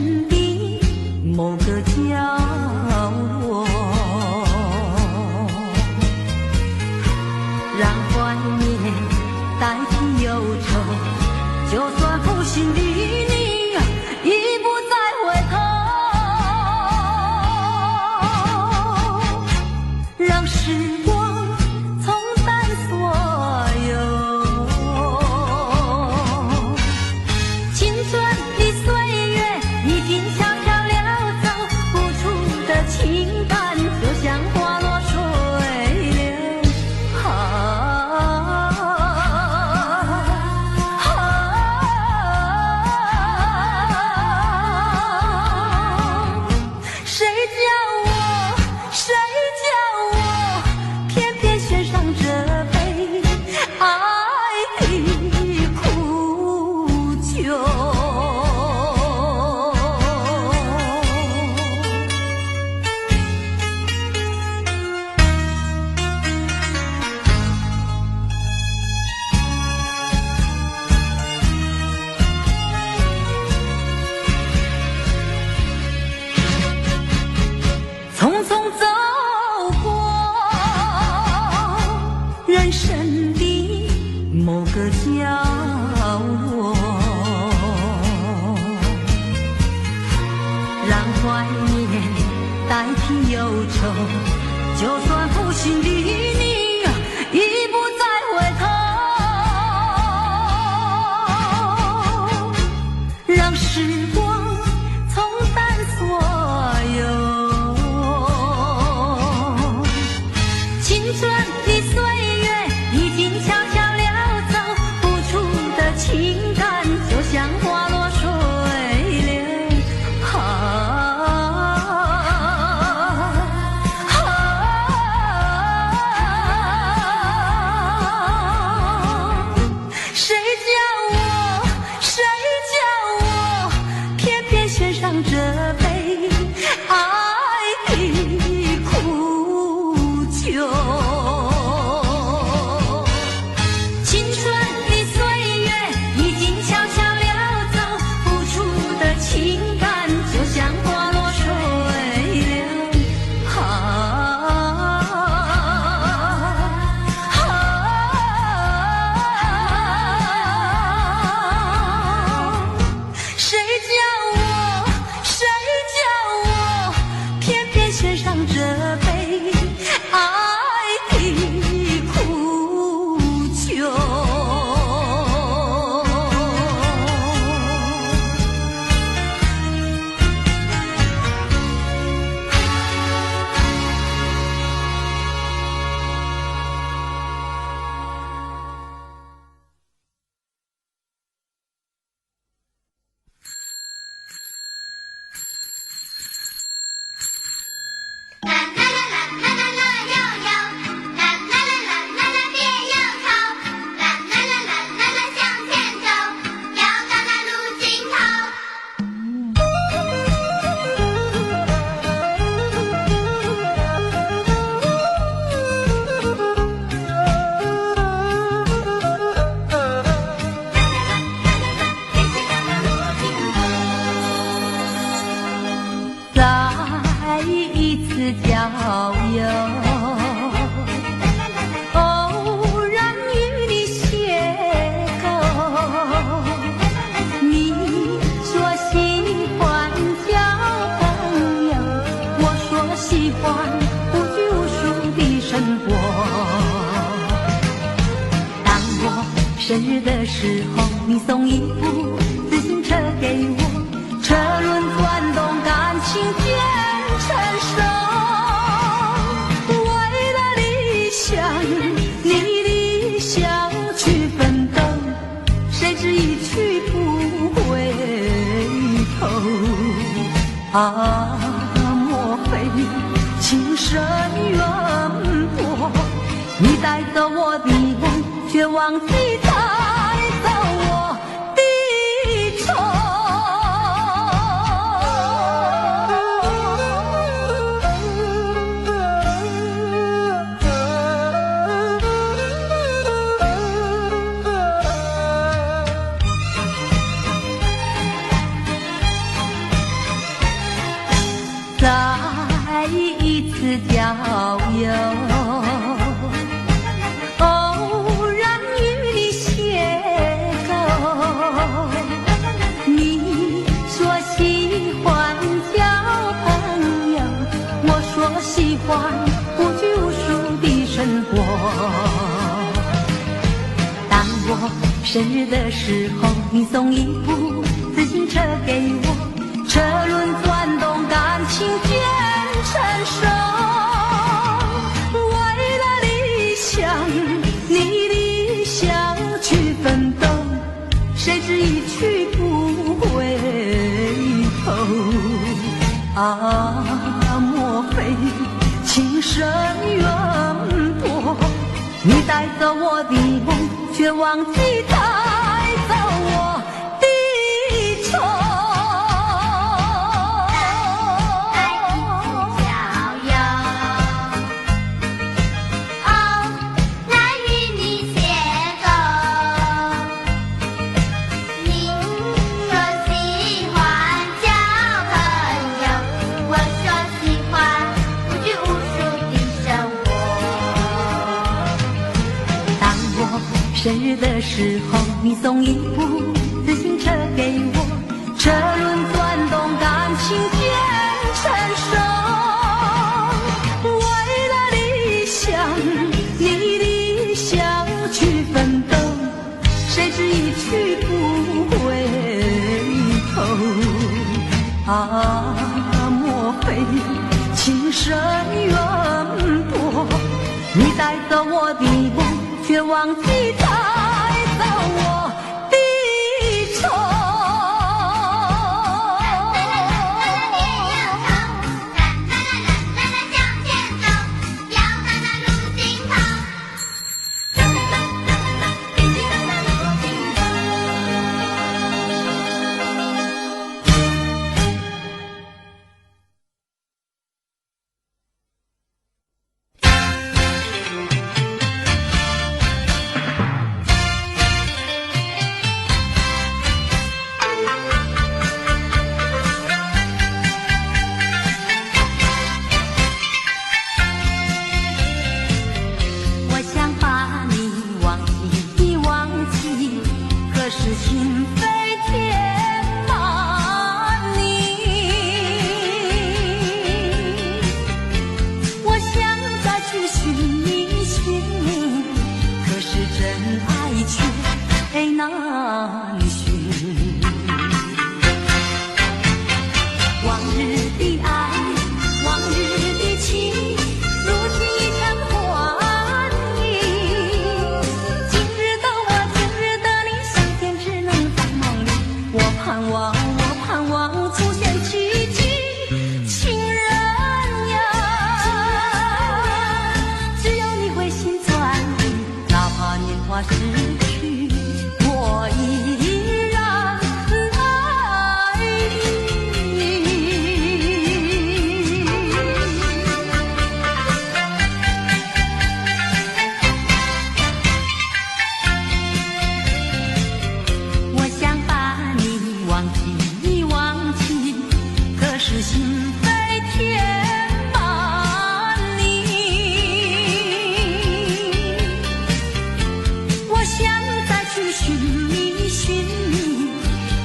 生的某个角落，让怀念代替忧愁，就算负心的你已不再回头，让时光冲淡所有青春的岁月，已经悄悄溜走，付出的情感就像花落水流。谁叫我偏偏选上这杯爱的苦酒。匆匆走过人生的某个角落，让怀念代替忧愁，就算负心的你已不再回头，让时光冲淡所有青春的岁月，已经悄悄溜走，付出的情感就像花落水流。谁叫我偏偏选上这杯爱的苦酒。青春的岁月已经悄悄溜走，付出的情感就像花落水流。谁叫我偏偏选上这杯爱的苦酒。啦啦啦啦啦啦悠悠，啦啦啦啦啦啦别忧愁，啦啦啦啦啦啦向前走，要到那路尽头。再一次郊游，偶然与你邂逅，你说喜欢交朋友，我说喜欢无拘无束的生活。当我生日的时候，你送一部自行车给我，车轮转动，感情渐成熟。为了理想，你理想去奋斗，谁知一去不回头。莫非情深缘薄？你带走我的梦，却忘记带走我的愁。再一次郊游，偶然与你邂逅。你说喜欢交朋友，我说喜欢无拘无束的生活。当我生日的时候，你送一部自行车给我，车轮转动，感情渐成熟。为了理想，你理想去奋斗，谁知一去不回头。啊，莫非情深缘薄？你带走我的梦，却忘记带走我的愁。生日的时候，你送一部自行车给我，车轮转动，感情渐成熟。为了理想，你理想去奋斗，谁知一去不回头。啊，莫非情深缘薄？你带走我的梦，却忘记带走我的愁。心飞填满你，我想再去寻觅寻觅，可是真爱却难寻。往日的爱，往日的情，如今已成幻影。今日的我，今日的你，相见只能在梦里。我盼望出现奇迹，情人呀，只要你回心转意，哪怕年华逝去，我依然爱你。我想把你忘记，可是心飞填满你。我想再去寻觅寻觅，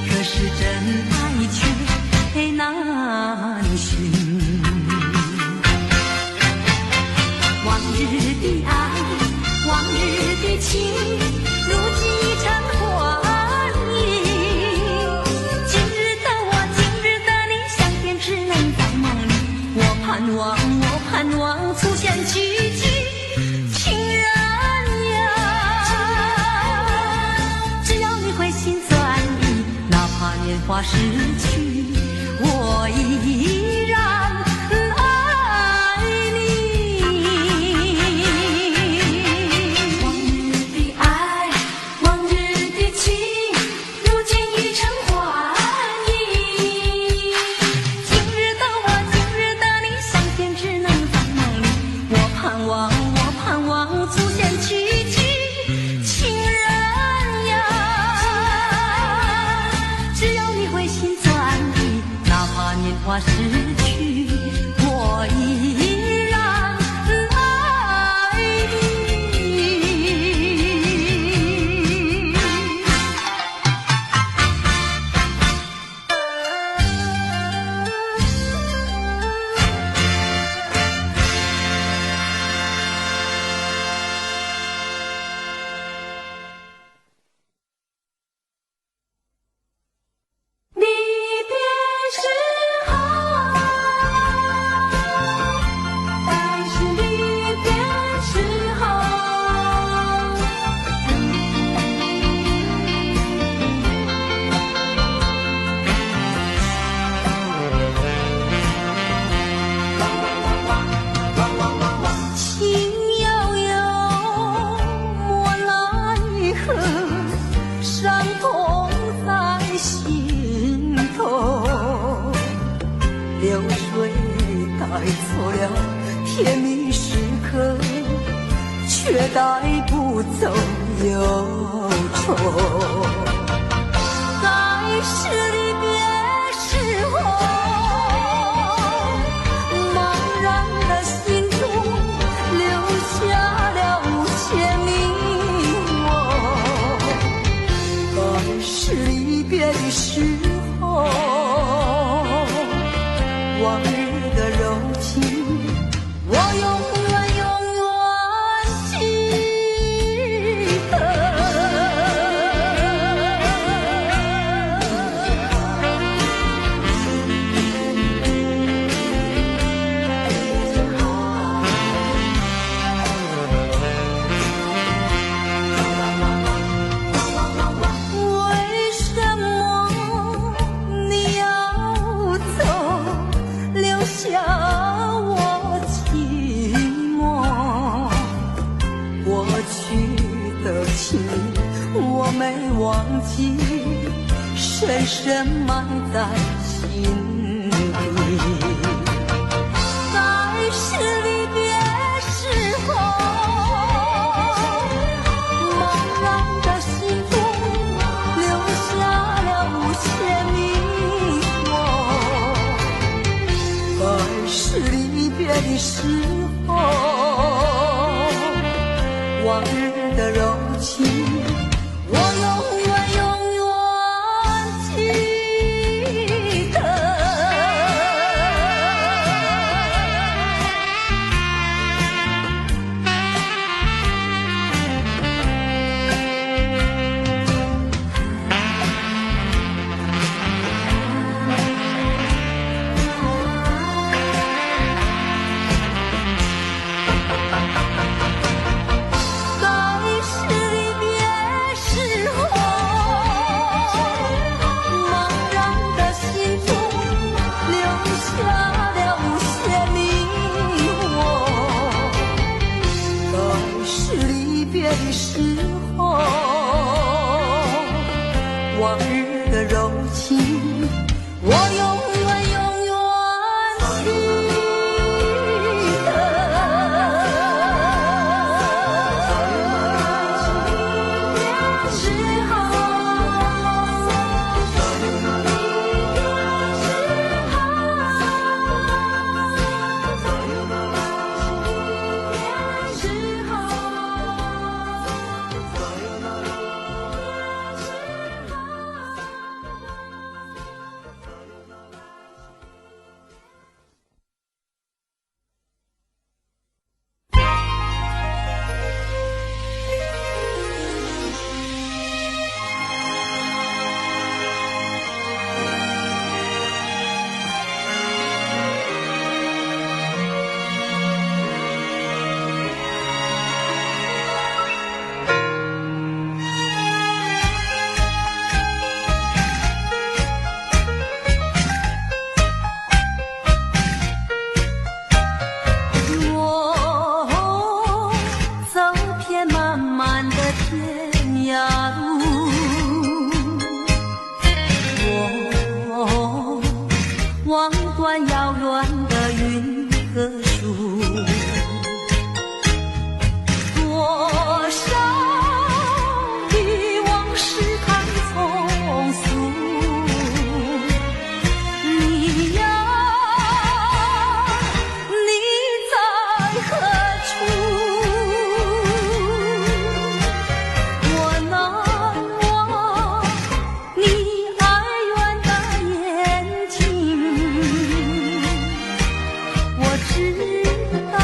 可是真爱却难寻。往日的爱，往日的情，如今已成幻影。今日的我，今日的你，相见只能在梦里。我盼望出现奇迹，情人呀，只要你回心转意，哪怕年华逝去，我依然爱你。往日的爱，往日的情，如今已成幻影。今日的我，今日的你，相见只能在梦里。我盼望出现奇迹，情人呀，只要你回心转意，哪怕年华逝去。流水带走了甜蜜时刻，却带不走忧愁。该是离别时候，茫然的心中留下了无限迷惘。该是离别的时候，往日的柔情，我永远记得。为什么你要走，留下我寂寞？过去的情我没忘记，深深埋在心底。该是离别时候，茫然的心中留下了无限迷惘。该是离别的时候，往日的柔情，我永远记得。该是离别时候，茫然的心中留下了无限迷惘。该是离别的时候，往日的柔情，我永远记我走遍漫漫的天涯路，我望断遥远的云和树，多少的往事看匆促。你呀，你在何处？我难忘你哀怨的眼睛，我知道。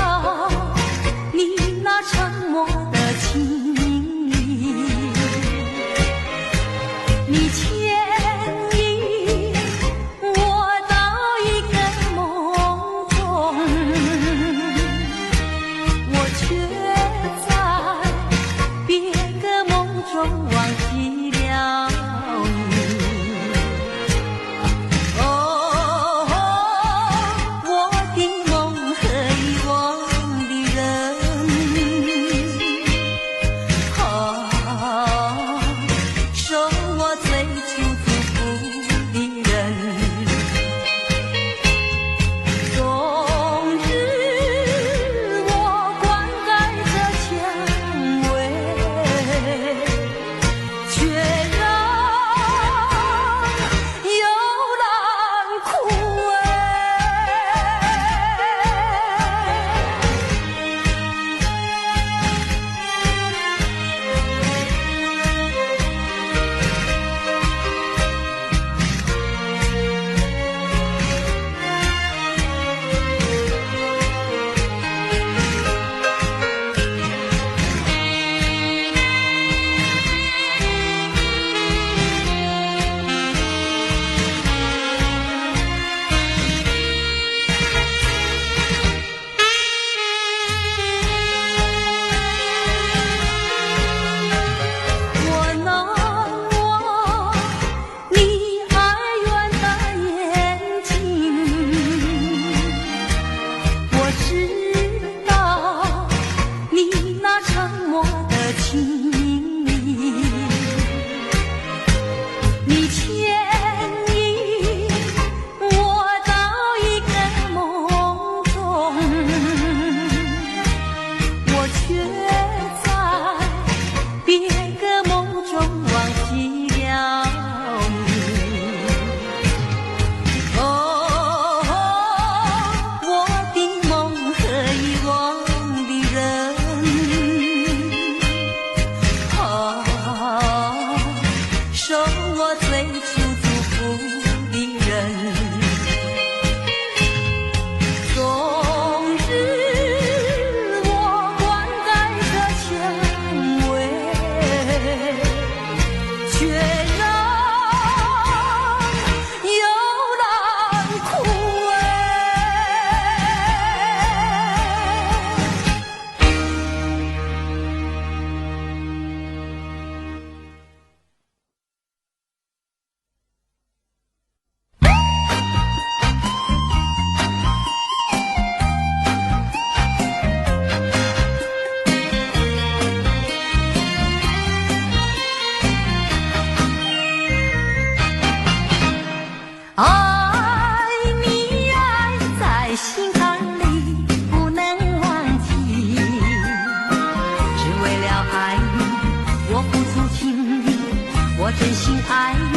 心爱你，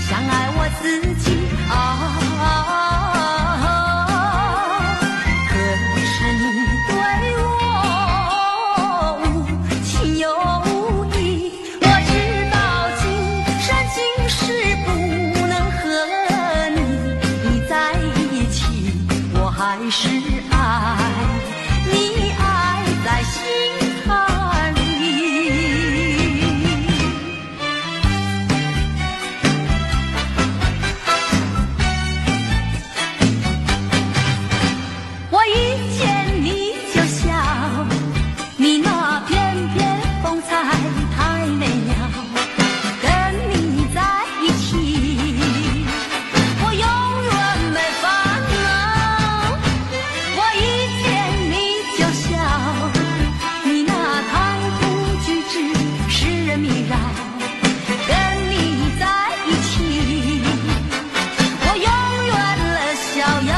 像爱我自己啊。可是你对我无情有义，我知道今生今世不能和你在一起，我还是爱你，爱在心坎里。我一见你就笑，你那翩翩风采太美了，跟你在一起，我永远没烦恼。我一见你就笑，你那谈吐举止使人迷绕，跟你在一起，我永远乐逍遥。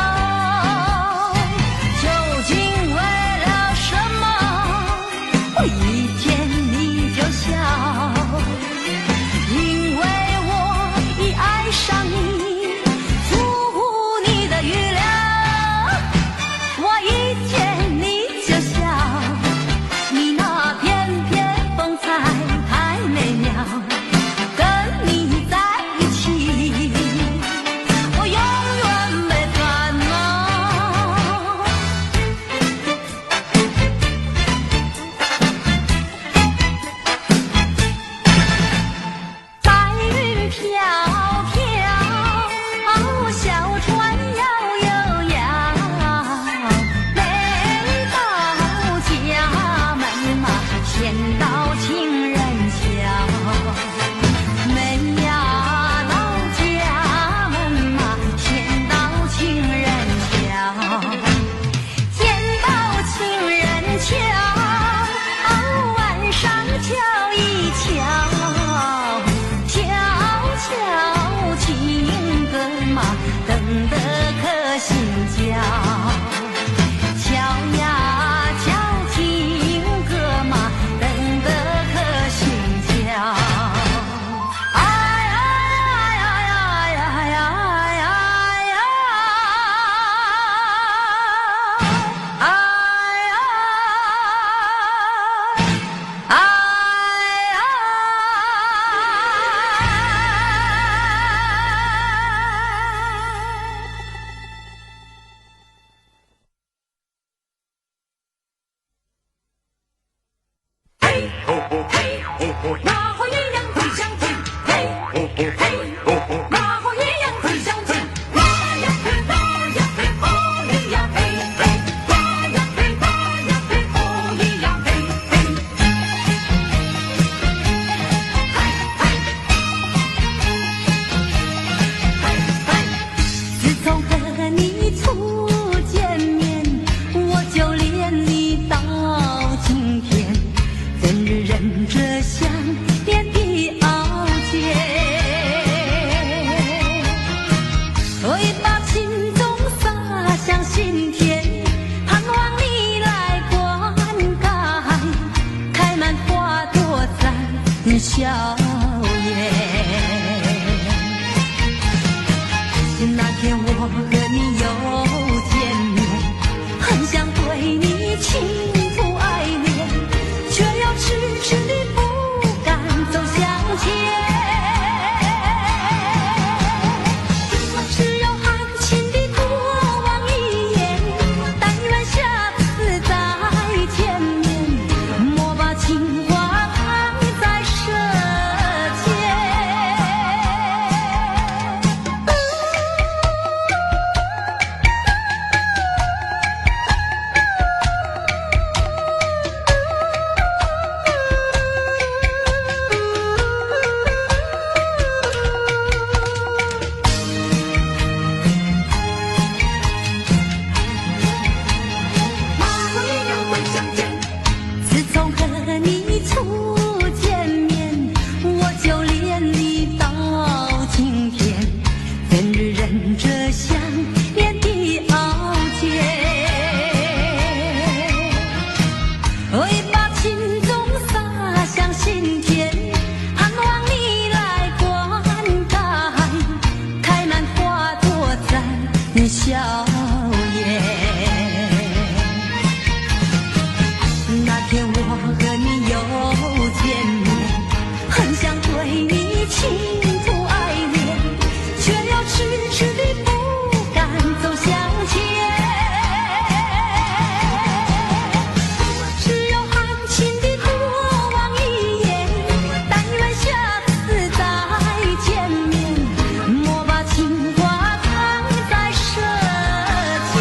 究竟为了什么？我一见你就笑，因为我已爱上你，出乎你的预料。我一见你就笑，你那翩翩风采太美妙，跟你在一起，我永远没烦恼。白云飘飘，小船摇悠摇，每到家门嘛，先到情人桥。每呀到家门嘛，先到情人桥。见到情人桥，晚上瞧一瞧，悄悄情歌嘛，等得可心焦。瞧呀瞧情歌嘛，等得可心焦。哎呀呀呀呀呀呀呀！哎呀！哎呀！嘿吼吼嘿吼吼，马和鸳鸯会相亲，嘿吼吼嘿吼吼，马和鸳鸯会相亲，马呀嘿马呀嘿，哦咿呀嘿嘿，马呀嘿马呀嘿，哦咿呀嘿嘿，自从和你初见面，我就恋你到今天，怎日忍着想念的傲娇，会把情衷洒向心田，盼望你来灌溉，开满花朵在笑颜。那天我和你又见面，很想对你倾吐爱恋，却又迟迟地不敢走向前。只有含情地多望一眼，但愿下次再见面，莫把情话藏在身笑颜。那天我和你又见面，很想对你倾吐爱恋，却又迟迟地不敢走向前。只有含情地多望一眼，但愿下次再见面，莫把情话藏在舌尖。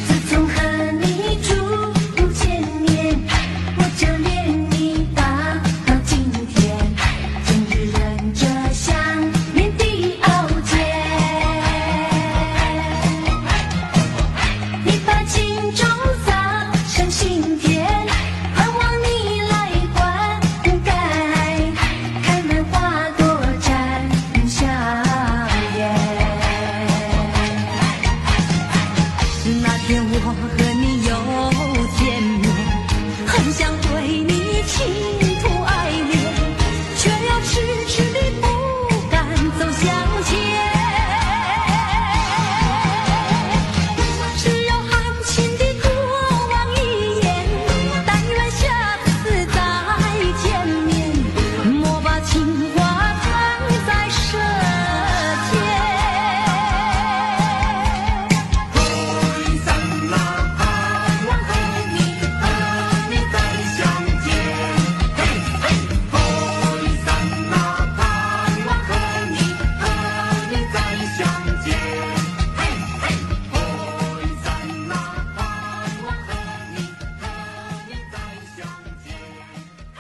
自从和你初见面，我就恋你到今天，今日忍着想念的傲娇。你把情种造成心田，盼望你来灌溉，开满花朵绽笑颜。那天我和你又见面，很想对你倾吐爱恋，却又迟迟地不敢走向前。只有含情地多望一眼，但愿下次再见面，莫把情话藏在舌尖。三那盼望和你再相见，嘿嘿，三那盼望和你再相见，嘿嘿，三那盼望和你再相见，嘿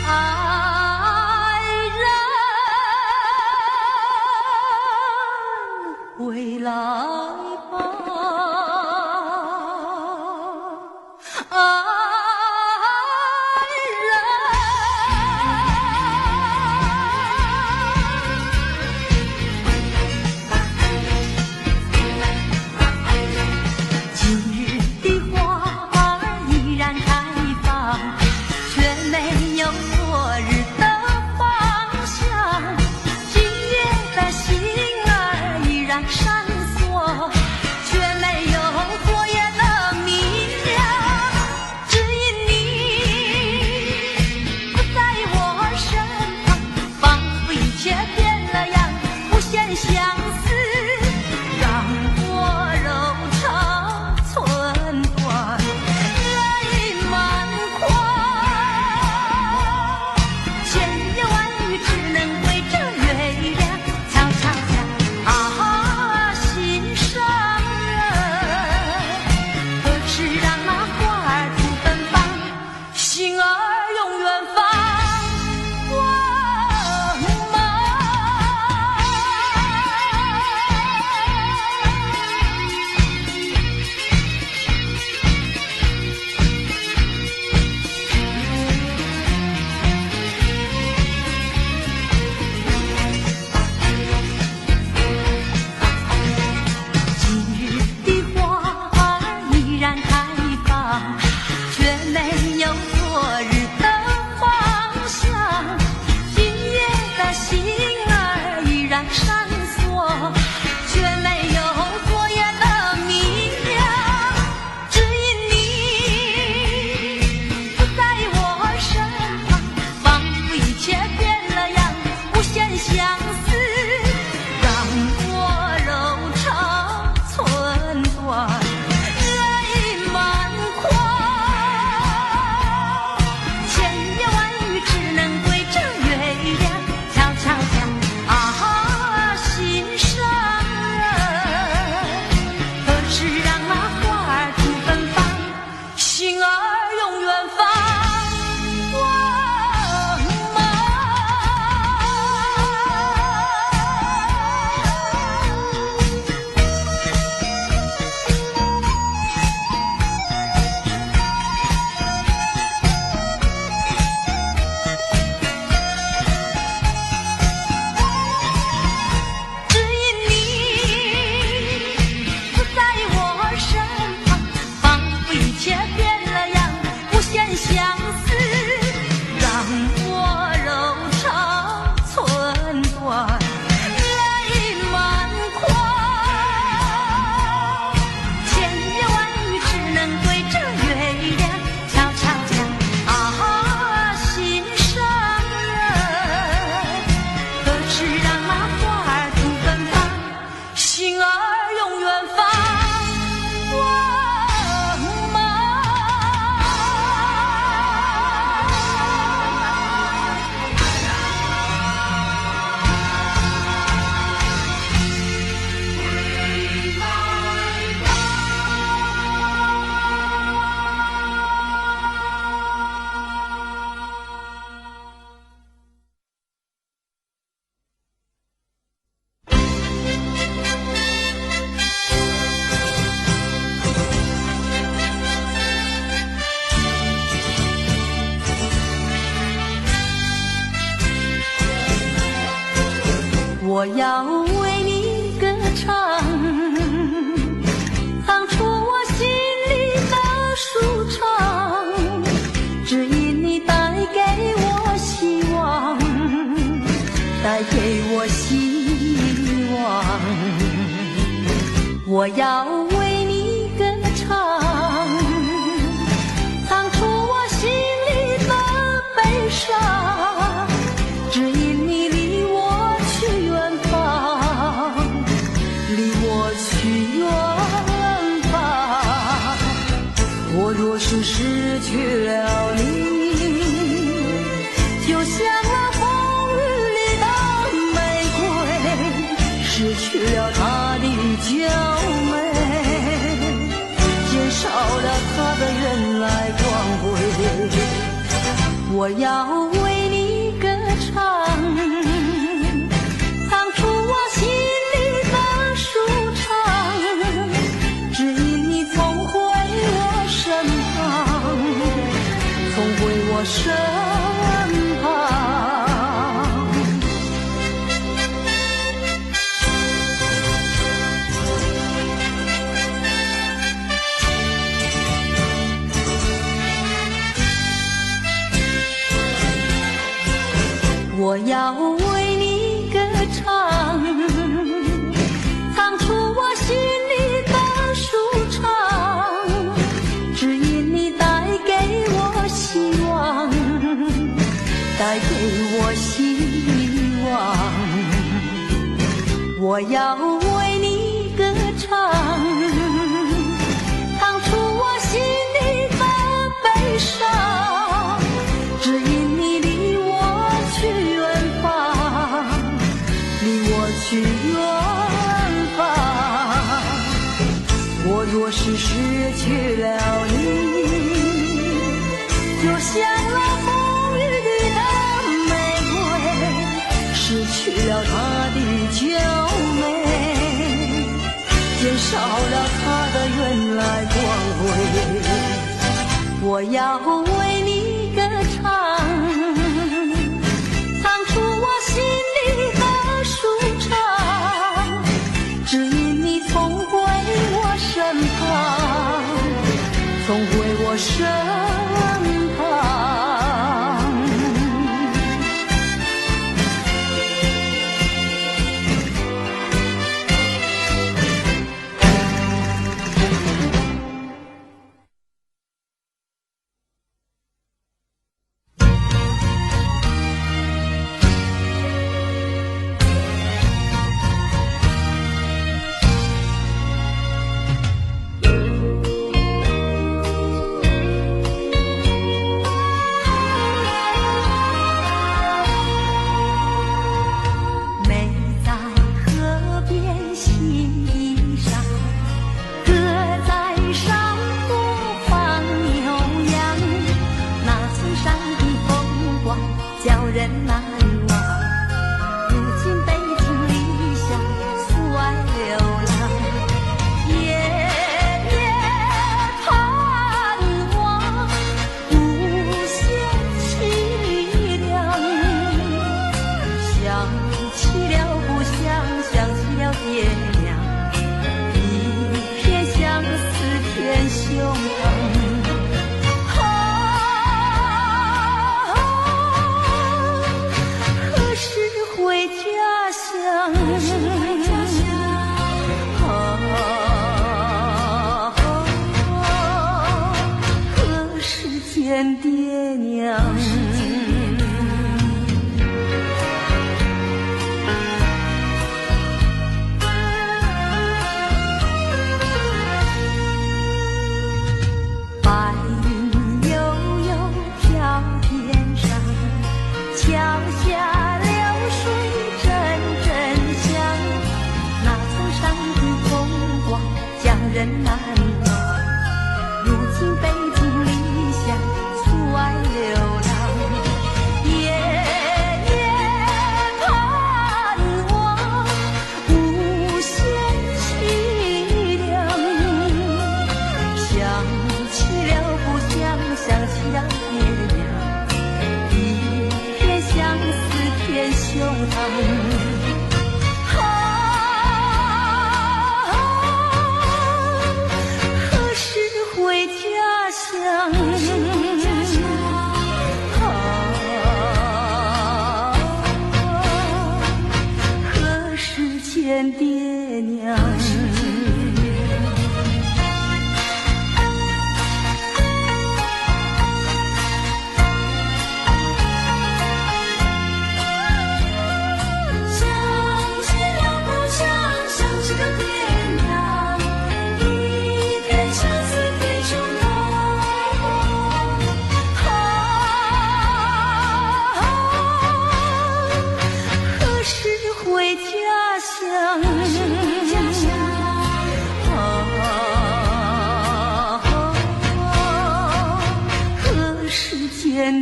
爱人回来吧，爱人。今日的花儿依然开放，却没有昨日的芳香。今夜的星儿依然闪烁，却没有昨夜的明亮。只因你不在我身旁，仿佛一切变了样，无限相思让我柔肠寸断，泪满眶。我要为你歌唱，唱出我心里的舒畅，只因你带给我希望，带给我希望。我要为你歌唱，唱出我心里的悲伤，只因你离我去远方，离我去远方。我若是失去了你，就像那风雨里的玫瑰，失去了它的娇美，减少了它的原来光辉。我要为你歌唱，唱出我心里的舒畅，只因你总回我身旁，总回我身旁。我要为你歌唱，唱出我心里的舒畅，只因你带给我希望，带给我希望。我要为你歌唱，唱出我心里的悲伤，只因你离我去远方，离我去远方。我若是失去了你，就像那风雨里的玫瑰，失去了它的娇美，减少了它的原来光辉。我要为你歌唱，唱出我心里的舒畅，只因你总回我身旁，总回我身旁。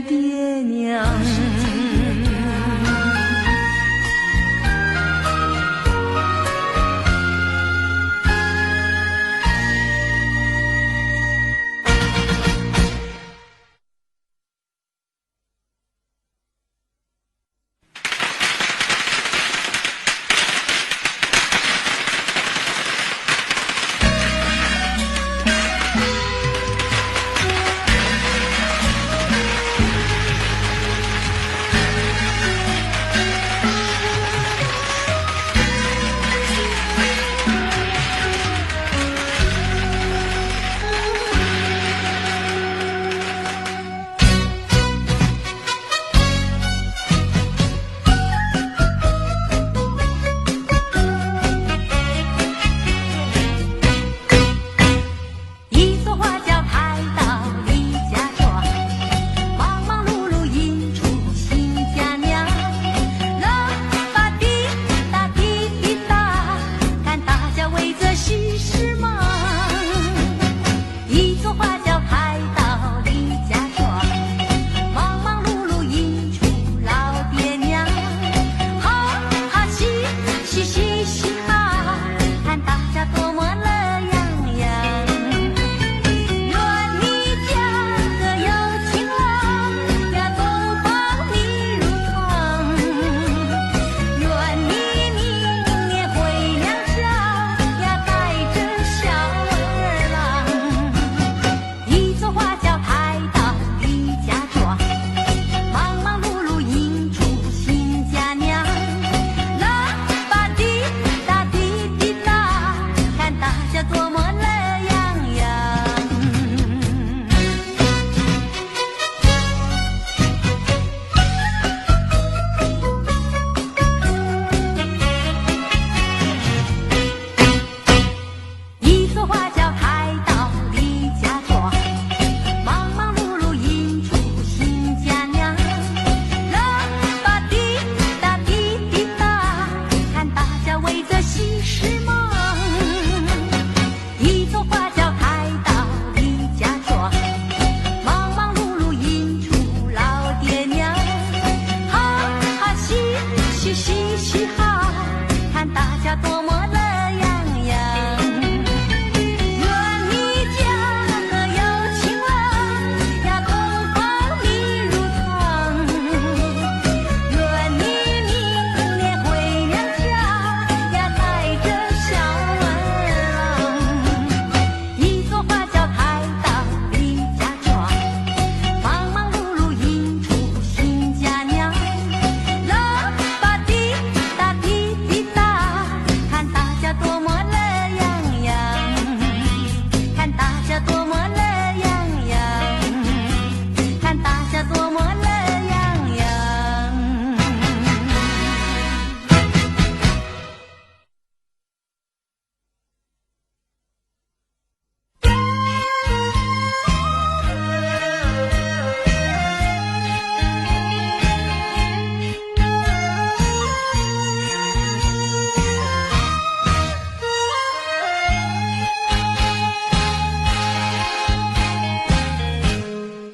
爹娘。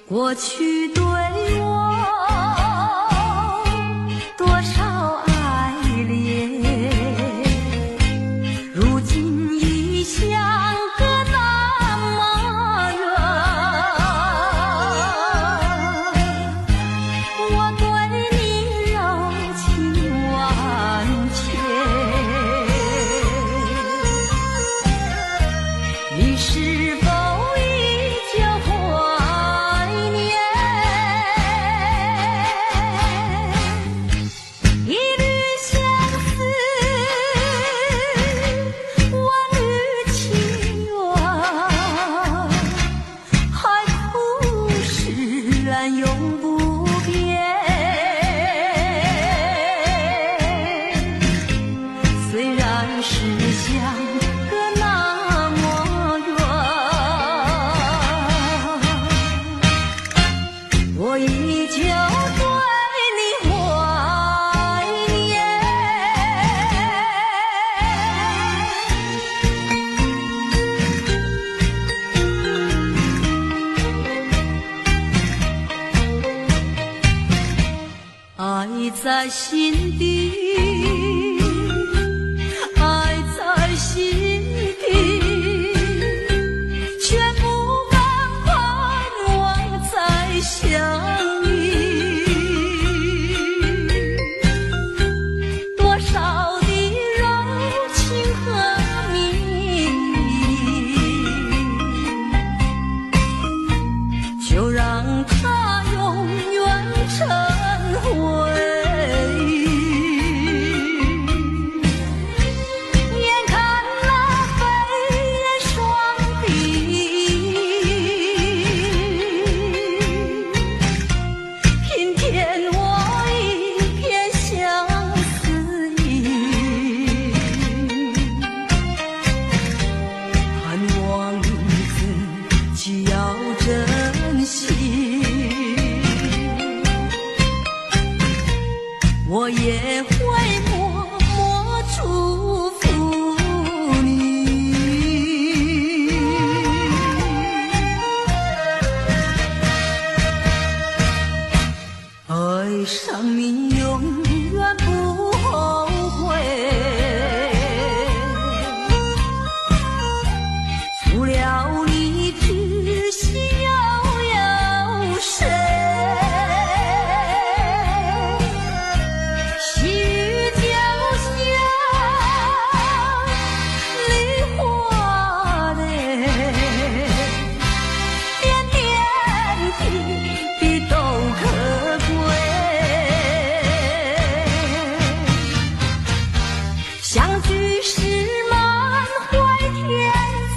过去对我多少爱恋，如今已相隔那么远。我对你柔情万千，你是否依旧怀念？一缕相思，万缕情缘，海枯石烂永不变。虽然是相隔那么远，我依旧对你怀念。在心底，爱在心底，却不敢盼望再相遇。多少的柔情和蜜意，就让它永远成回忆。眼看那飞燕双璧，平添我一片相思意。盼望你自己要珍惜，我也会默默祝福你。爱上你永远不后悔，除了你只需要有谁？细雨就像梨花泪，点点滴滴都可贵。相聚时满怀甜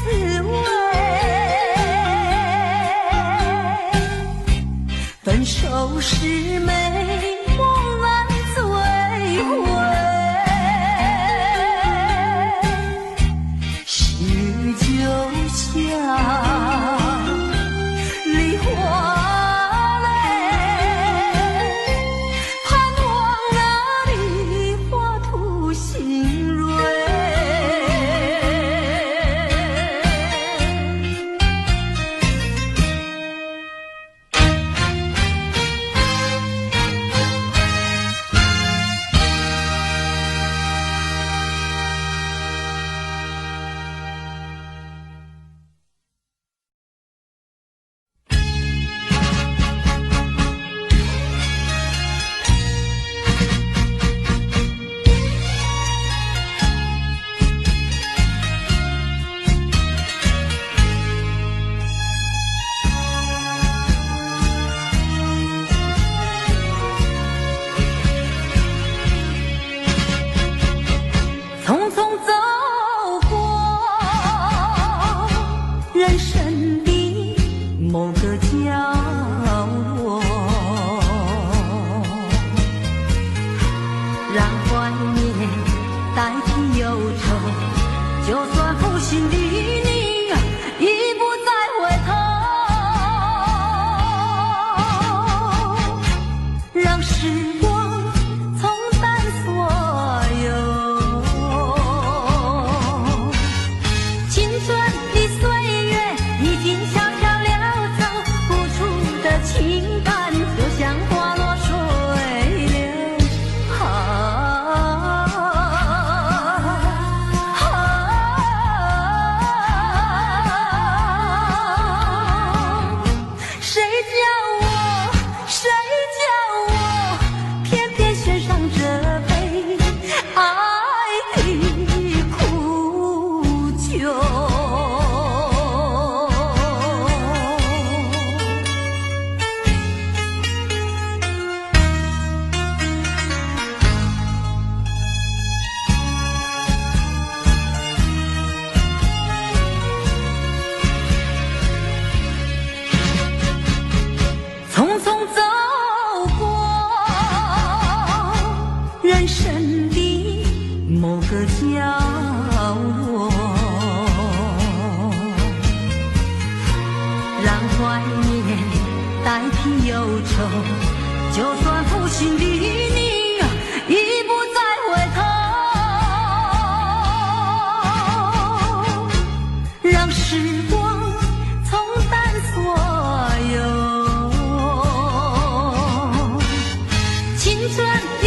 滋味，分手时美梦难追回。细雨就像梨花泪，盼望那梨花吐新蕊。匆匆走过人生的某个角落，让怀念代替忧愁，就算负心的你已不再回头，让时光冲淡所有。青春的岁月已经悄悄溜走，付出的情感就像花落水流。谁叫我偏偏选上这杯爱的苦酒？匆匆走过人生的某个角落，让怀念代替忧愁，就算负心的你已不再回头，让时光冲淡所有青春的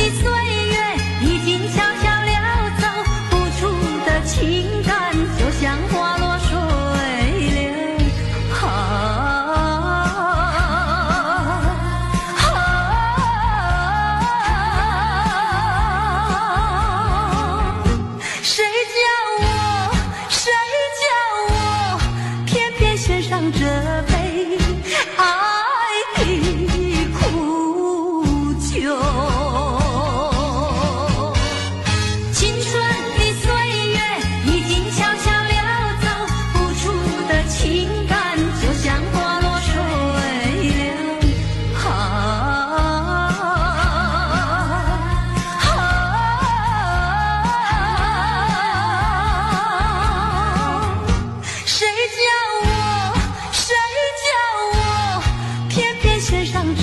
久。青春的岁月已经悄悄溜走，付出的情感就像花落水流。谁叫我偏偏献上这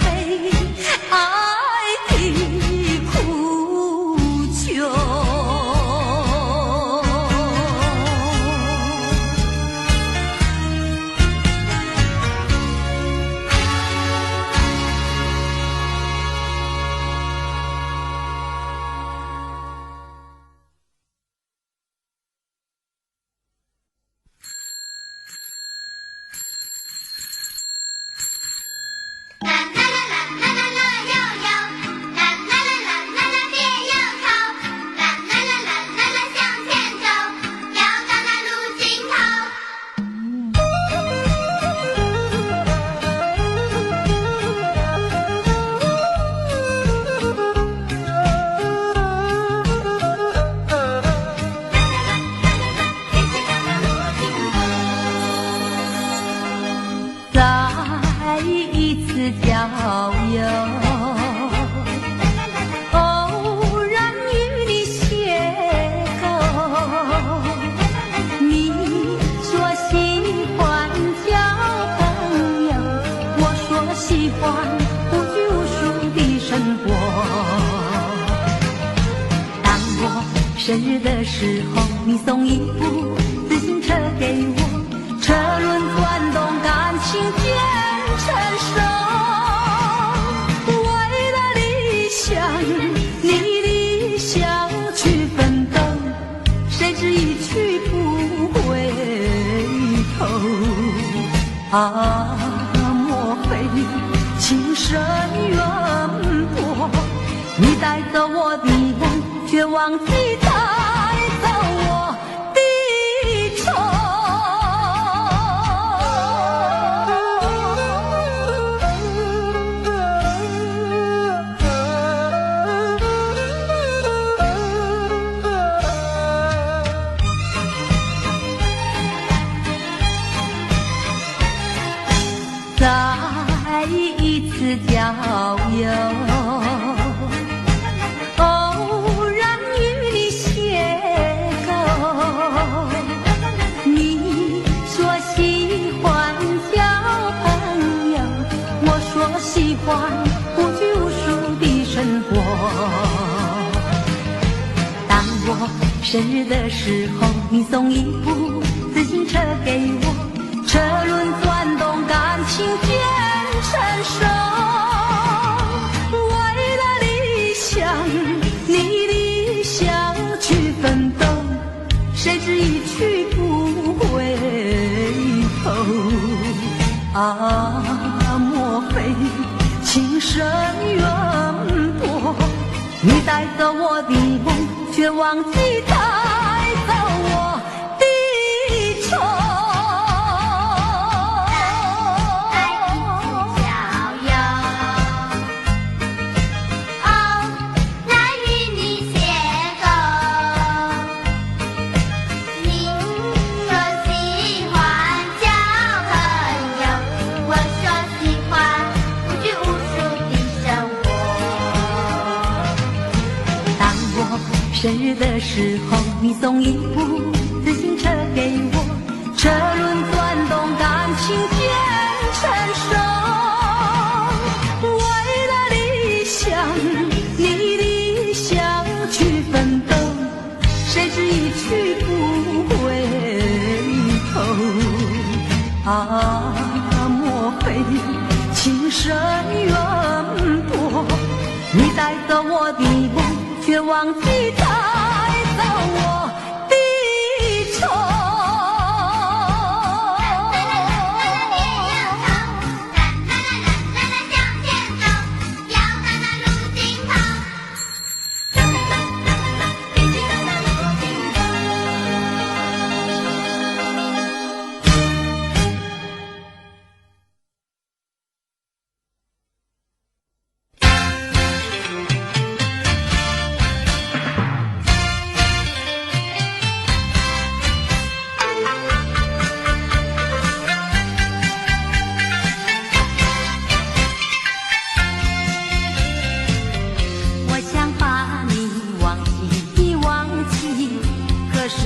杯爱的苦酒？啦啦啦啦啦啦悠悠，啦啦啦啦啦啦别忧愁，啦啦啦啦啦啦向前走，要到那路尽头。再一次郊游，偶然与你邂逅。你说喜欢交朋友，我说喜欢无拘无束的生活。当我生日的时候，你送一部自行车给我，车轮转动，感情渐成熟。为了理想，你理想去奋斗，谁知一去不回头。莫非情深缘薄？你带走我的梦，却忘记带走我的愁。再一次郊游，偶然与你邂逅。你说喜欢交朋友，我说喜欢无拘无束的生活。当我生日的时候，你送一部自行车给我，车轮转动，感情渐成熟。为了理想，你理想去奋斗，谁知一去不回头。莫非情深缘薄？你带走我的梦，却忘记带走我的愁。生日的时候，你送一部自行车给我，车轮转动，感情渐成熟。为了理想，你理想去奋斗，谁知一去不回头。莫非情深缘薄？你带走我的梦，却忘记带走我的愁。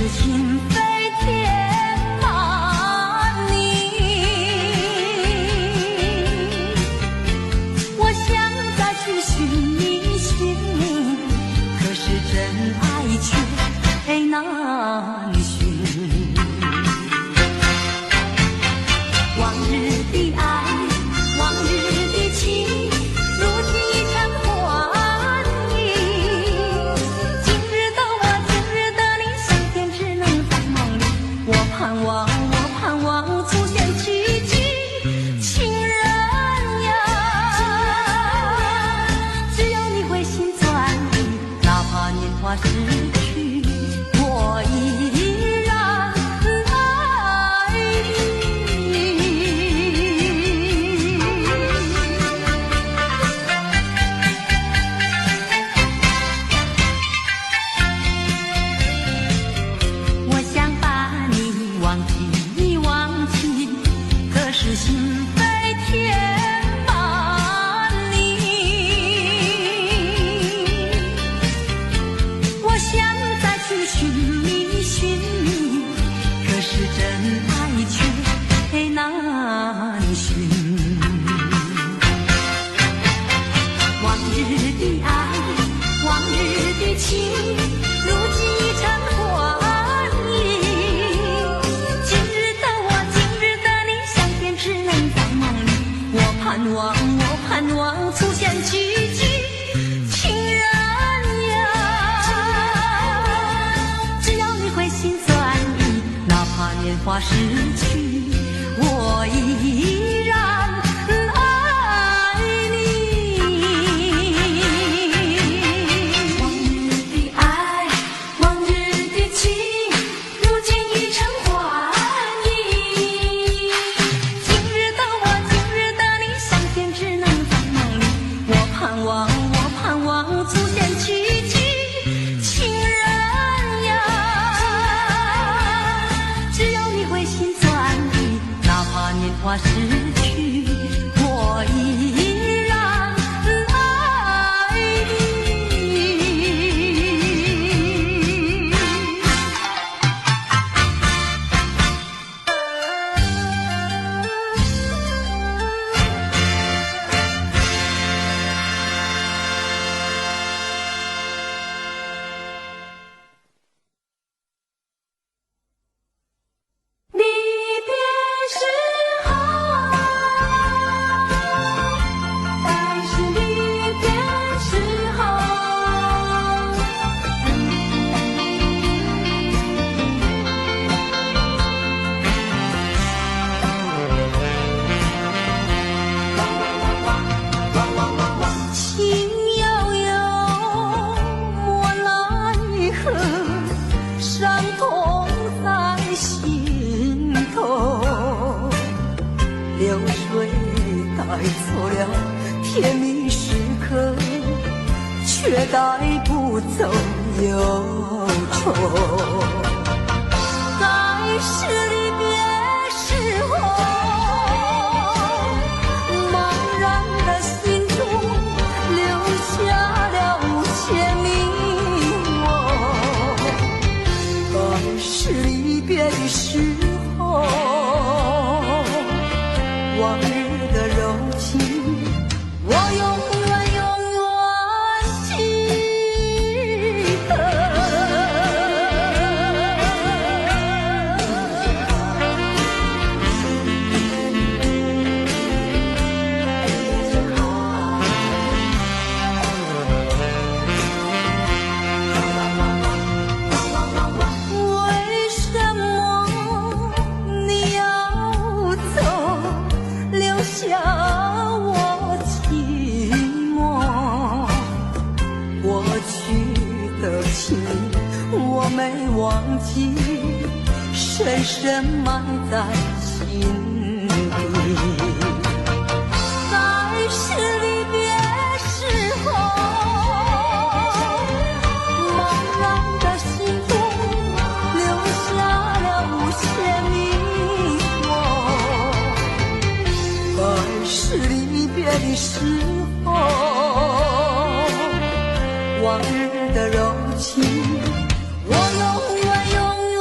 是心扉填满你。我想再去寻觅寻觅，可是真爱却难寻。往日的爱，往日的情，如今已成幻影。今日的我，今日的你，相见只能在梦里。我盼望，我盼望出现奇迹，情人呀，只要你回心转意，哪怕年华逝去，我依然爱你。我想把你忘记忘记，可是心扉填满你。我想再去寻觅寻觅，可是真爱却难寻。往日的爱，往日的情，如今已成幻影。今日的我，今日的你，相见只能在梦里。我盼望，我盼望出现奇迹，情人呀，只要你回心转意，哪怕年华逝去，我依然爱你。往日的爱，往日的情，如今已成幻影。今日的我，今日的你，相见只能在梦里。我盼望，我盼望出现奇迹，情人呀，只要你回心转意，哪怕年华逝去，我依然爱你。离别时候，但是离别时候，情悠悠，莫奈何，伤痛在心头。流水带走了甜蜜时刻，却带不走忧愁。该是离别时候，茫然的心中留下了无限迷惘。该是离别的时候，往日的柔情，我永远永远记得。为什么你要走，留下我寂寞？过去的情我没忘记，深深埋在心底。该是离别时候，茫然的心中留下了无限迷惑。该是离别的时候，往日的柔情，我永远永远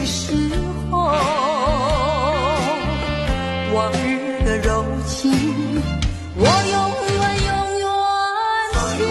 时候，往日的柔情，我永远永远记得。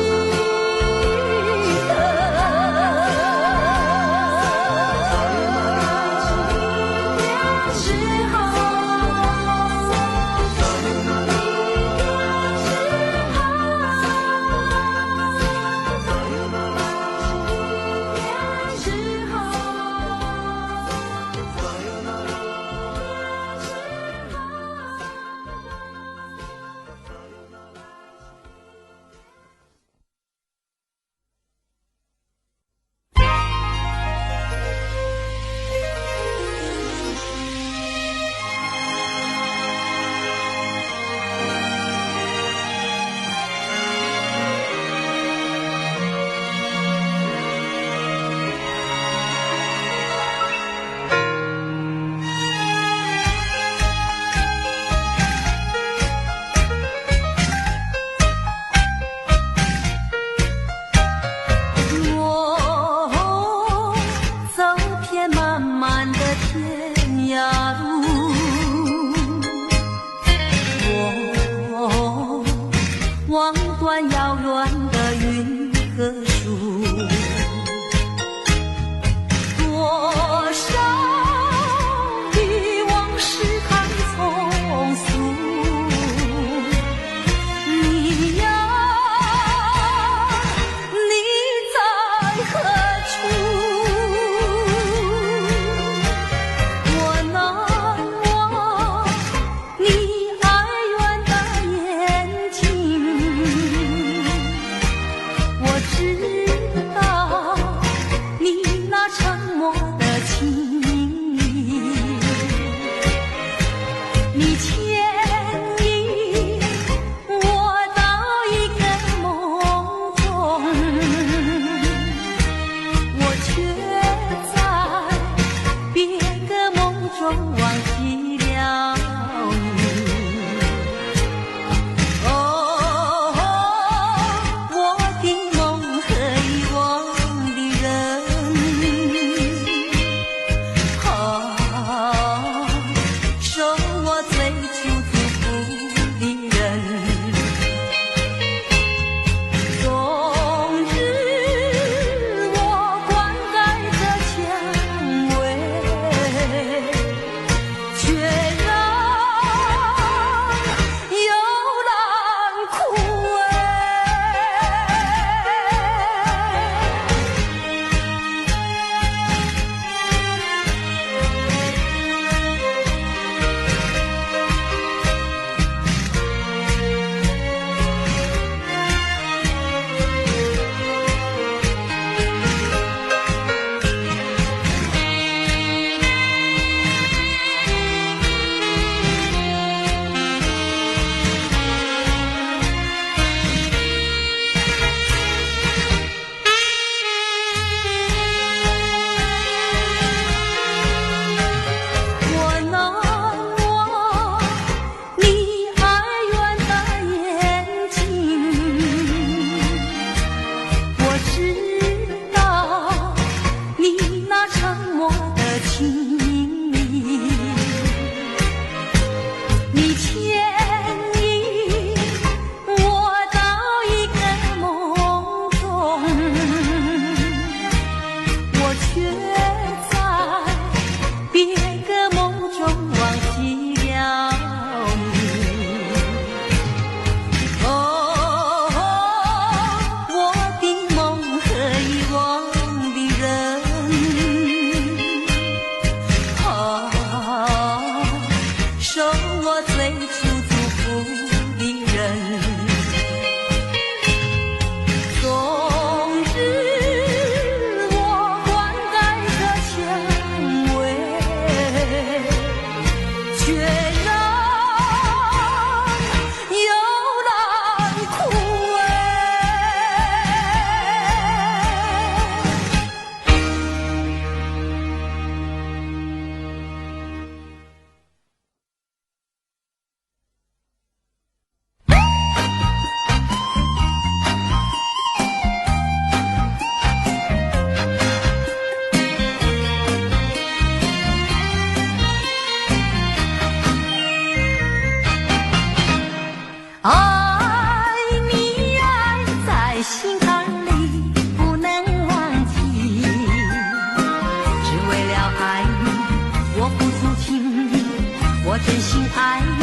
真心爱你，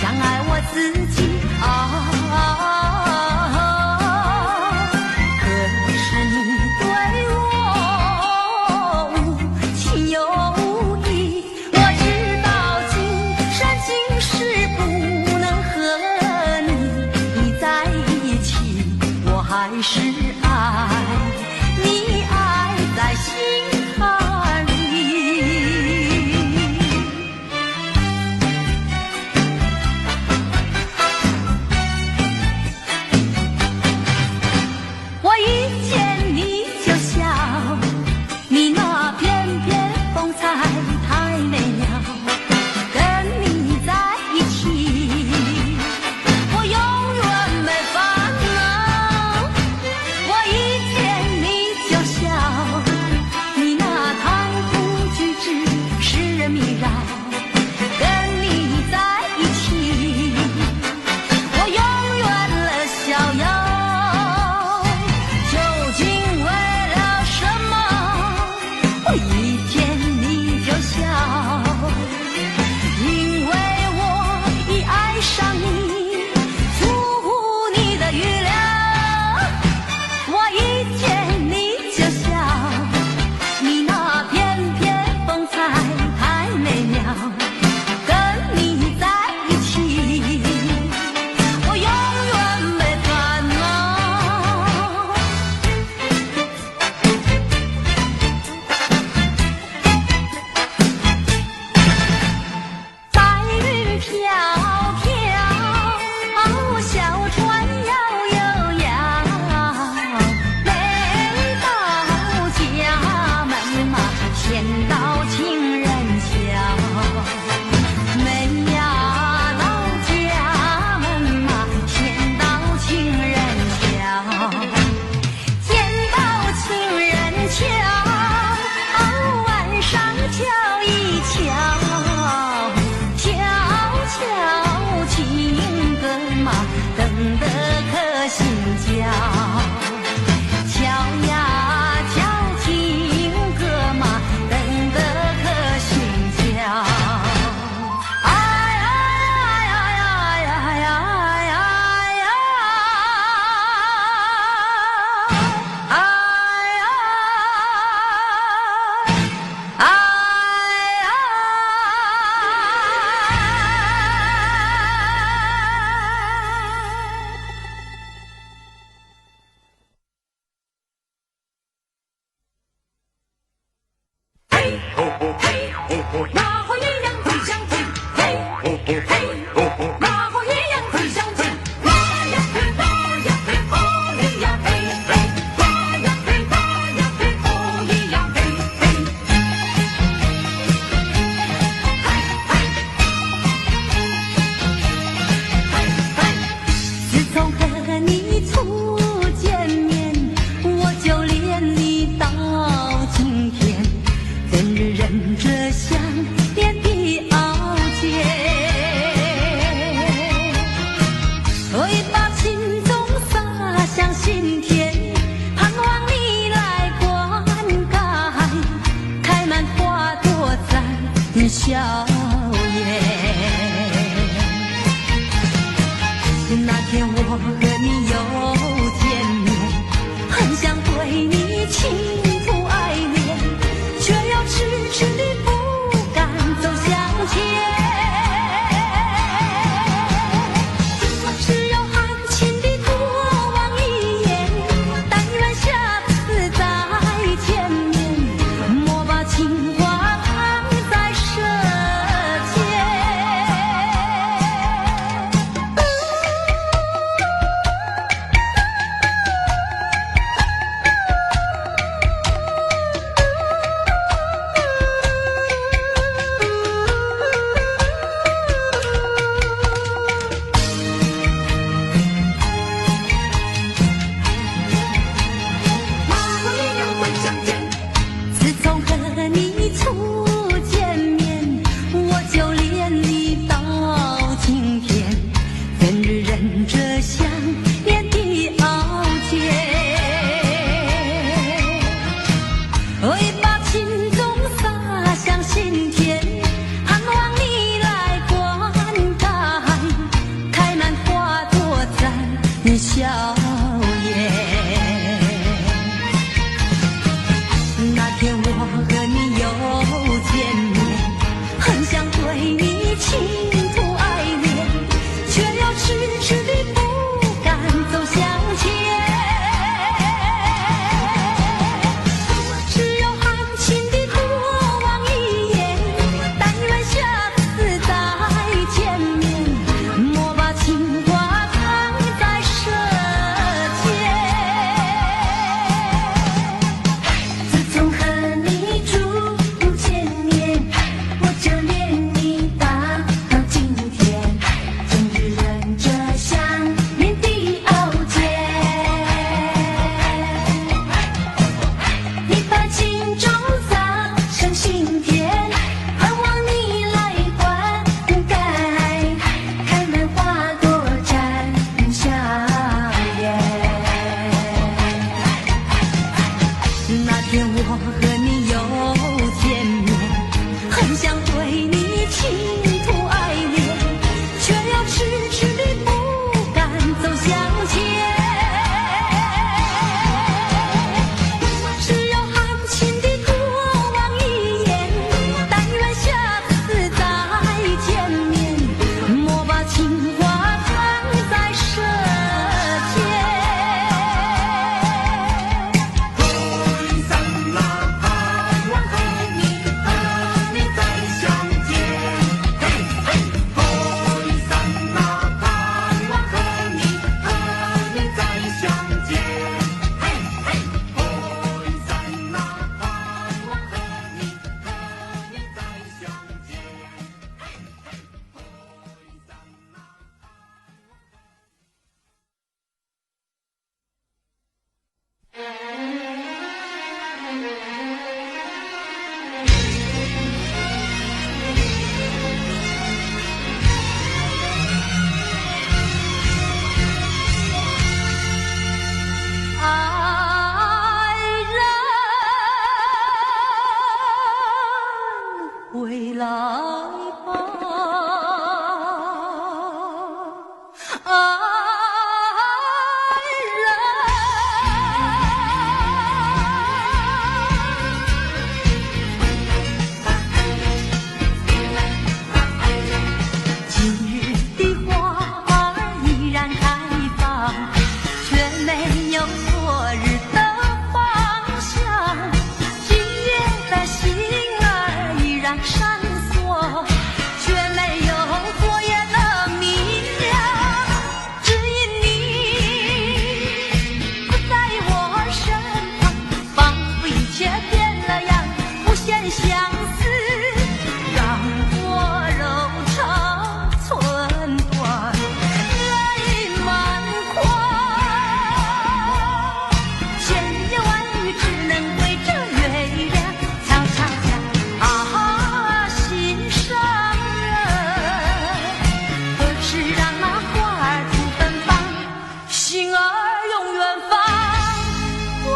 像爱我自己啊。可是你对我无情有义，我知道今生今世不能和你在一起，我还是爱你，爱在心坎里。我一见你就笑，你那翩翩风采太美了，跟你在一起，我永远没烦恼。我一见你就笑，你那谈吐举止使人迷绕，跟你在一起，我永远了逍遥。究竟为了什么？我一见你就笑，因为我已爱上你，出乎你的预料。我一见你就笑，你那翩翩风采太美妙，跟你在一起，我永远没烦恼。白云飘飘，小船摇悠摇，每到家门嘛，先到情人桥。每呀到家门嘛，先到情人桥。见到情人桥，晚上瞧一瞧，悄悄情歌嘛，等得可心焦。瞧呀瞧情歌嘛，等得可心焦。哎呀呀呀呀呀呀呀！哎呀！哎呀！嘿，马后鸳鸯会相见，嘿，马后鸳鸯会相见，拉呀嘿，拉呀嘿，哦咿呀嘿嘿，拉呀嘿，拉呀嘿，哦咿呀嘿嘿，自从和你初见面，我就恋你到今天，怎日忍着想念的熬煎，会把心中洒向心田，盼望你来灌溉，开满花朵在笑颜。那天我和你又见面，很想对你倾吐爱恋，却又迟迟地不敢走向前。只有含情地多望一眼，但愿下次再见面，莫把情话藏在身和你又见面，很想对你倾吐爱恋，却又迟迟地不敢走向前。只有含情地多望一眼，但愿下次再见面，莫把情话藏在舌尖。挥散那盼望和你再相见，嘿嘿，挥散那盼望和你再相见，嘿嘿，挥散那盼望和你再相见，嘿嘿，挥散爱人回来吧，爱人。今日的花儿依然开放，却没有昨日的芳香。今夜的星儿依然闪烁，却没有昨夜的明亮。只因你不在我身旁，仿佛一切变了样，无限相思让我柔肠寸断，泪满眶。千言万语只能对着月亮悄悄讲，啊，心上人，何时让那花儿吐芬芳，心儿永远放光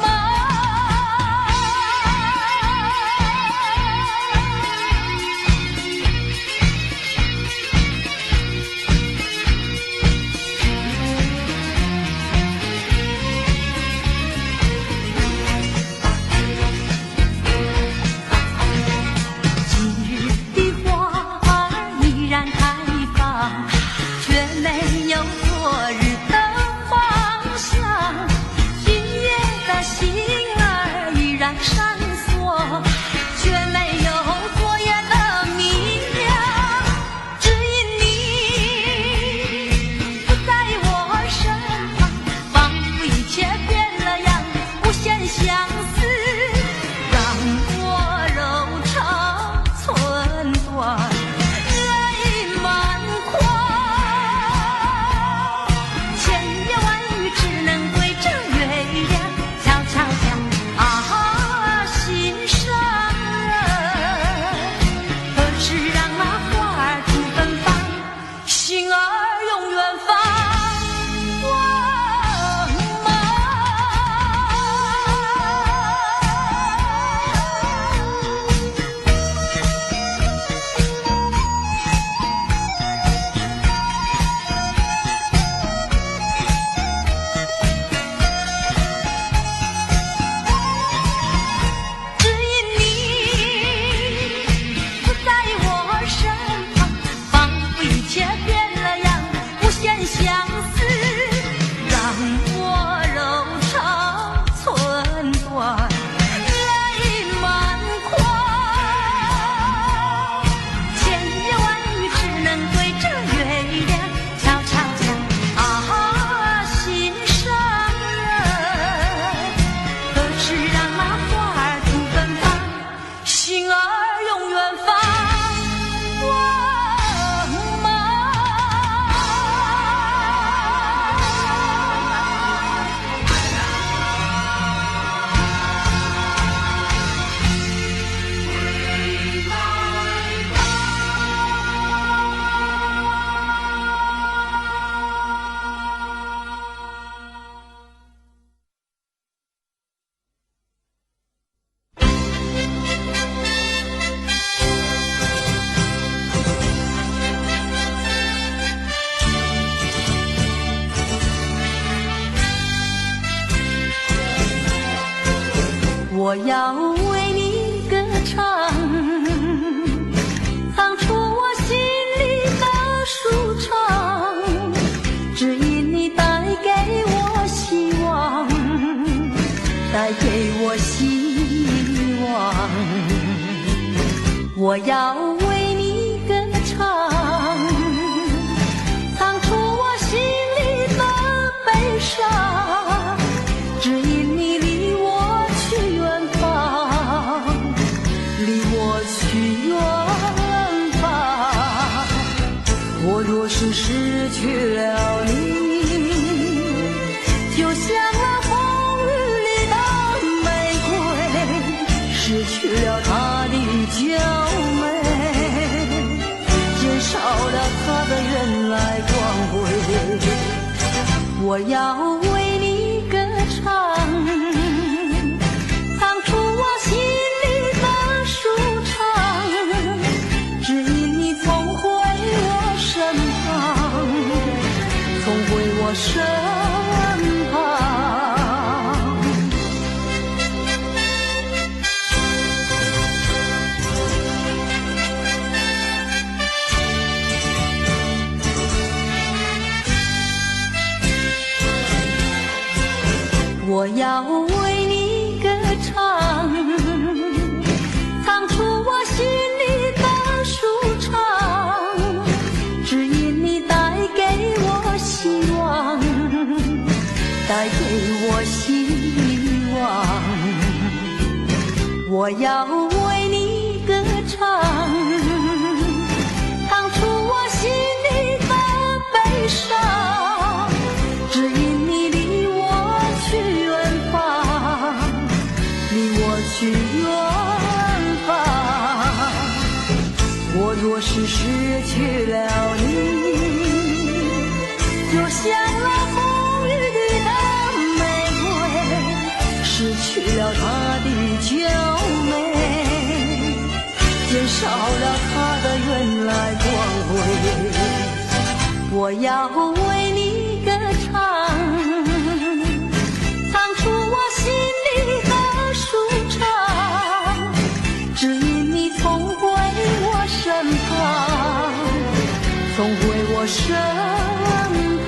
芒。我要为你歌唱，唱出我心里的舒畅，只因你带给我希望，带给我希望。我要为你歌唱，唱出我心里的悲伤，只因你离我去远方，离我去远方。我若是失去了你，就像那风雨里的玫瑰，失去了它的娇美，减少了它的原来光辉。我要为你歌唱，唱出我心里的舒畅，只因你重回我身旁，重回我身旁。我要为你歌唱，唱出我心里的舒畅，只因你带给我希望，带给我希望。我要为你歌唱，唱出我心里的悲伤，只因你离我去远方，离我去远方。我若是失去了你，就像那风雨里的玫瑰，失去了它的娇美，减少了它的原来光辉。我要为你歌唱，唱出我心里的舒畅，只因你重回我身旁，重回我身旁。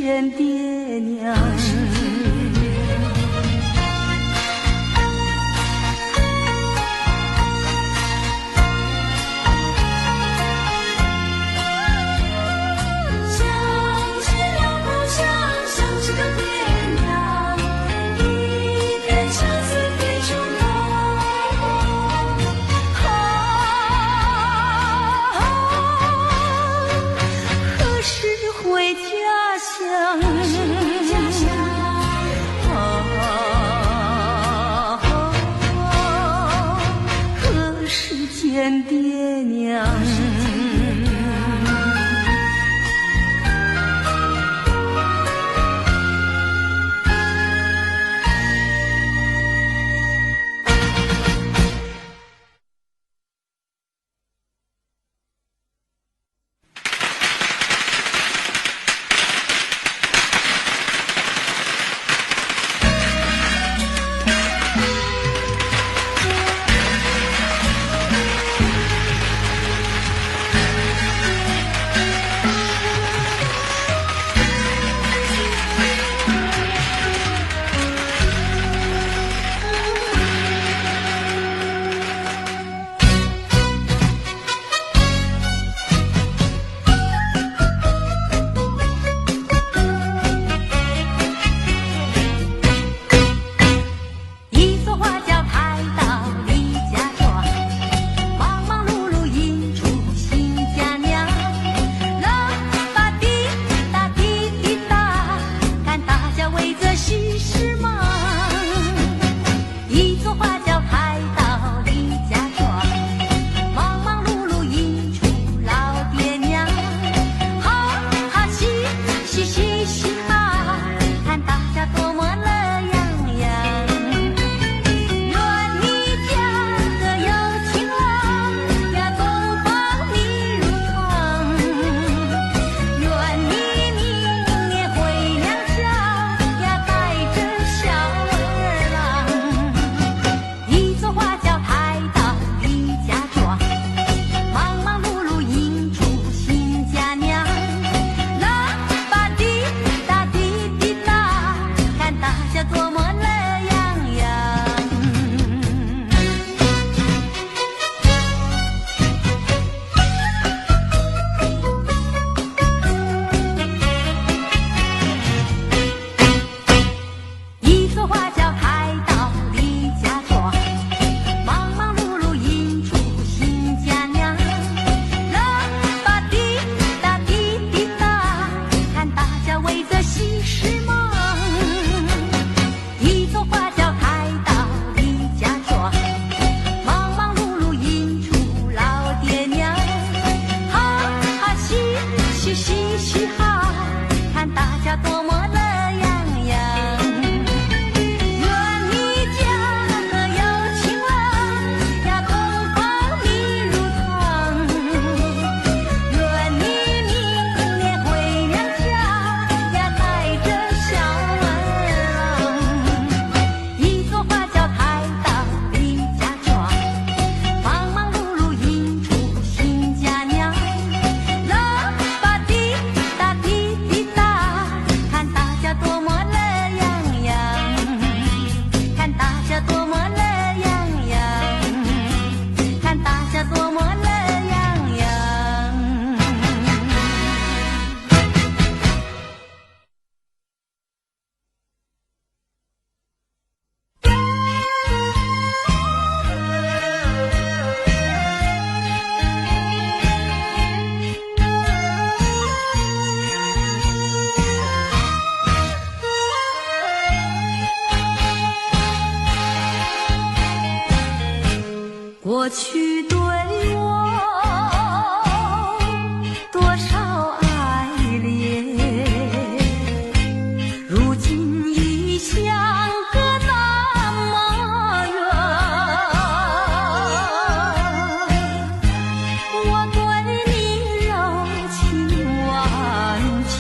见爹娘。见爹娘。过去对我多少爱恋，如今已相隔那么远。我对你柔情万千，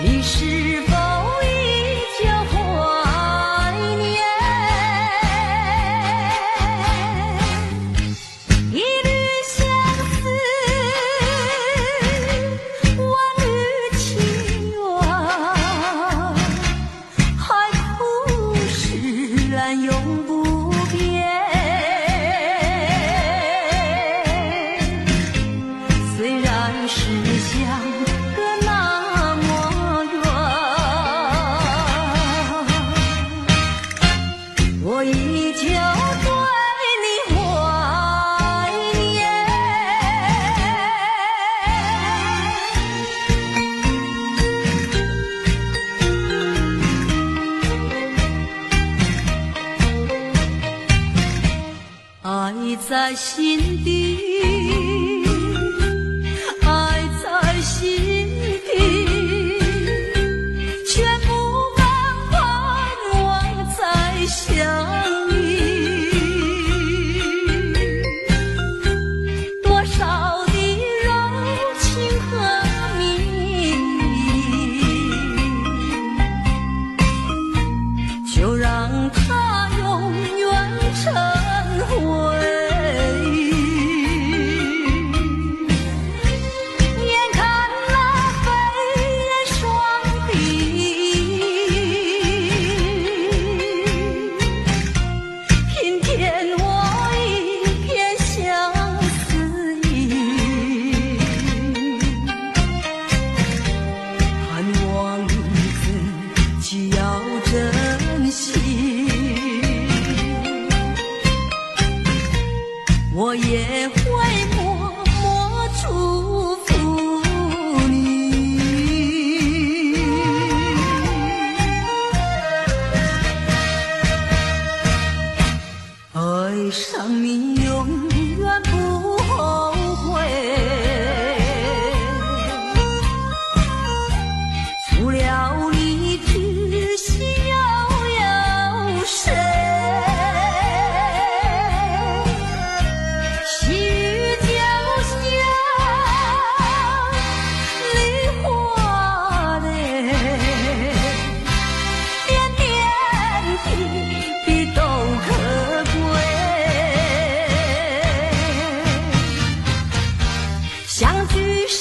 你是否依旧怀念？是相隔那么远，我依旧对你怀念。爱在心底，爱在心底，却不敢盼望再相遇。多少的柔情和蜜意，就让它永远成回忆。眼看那飞燕双飞，平添我一片相思意。盼望你自己要珍惜，我也会默默祝福你。爱上你永远不后悔，除了你知心又有谁？细雨就像梨花泪，点点滴滴都可贵。相聚时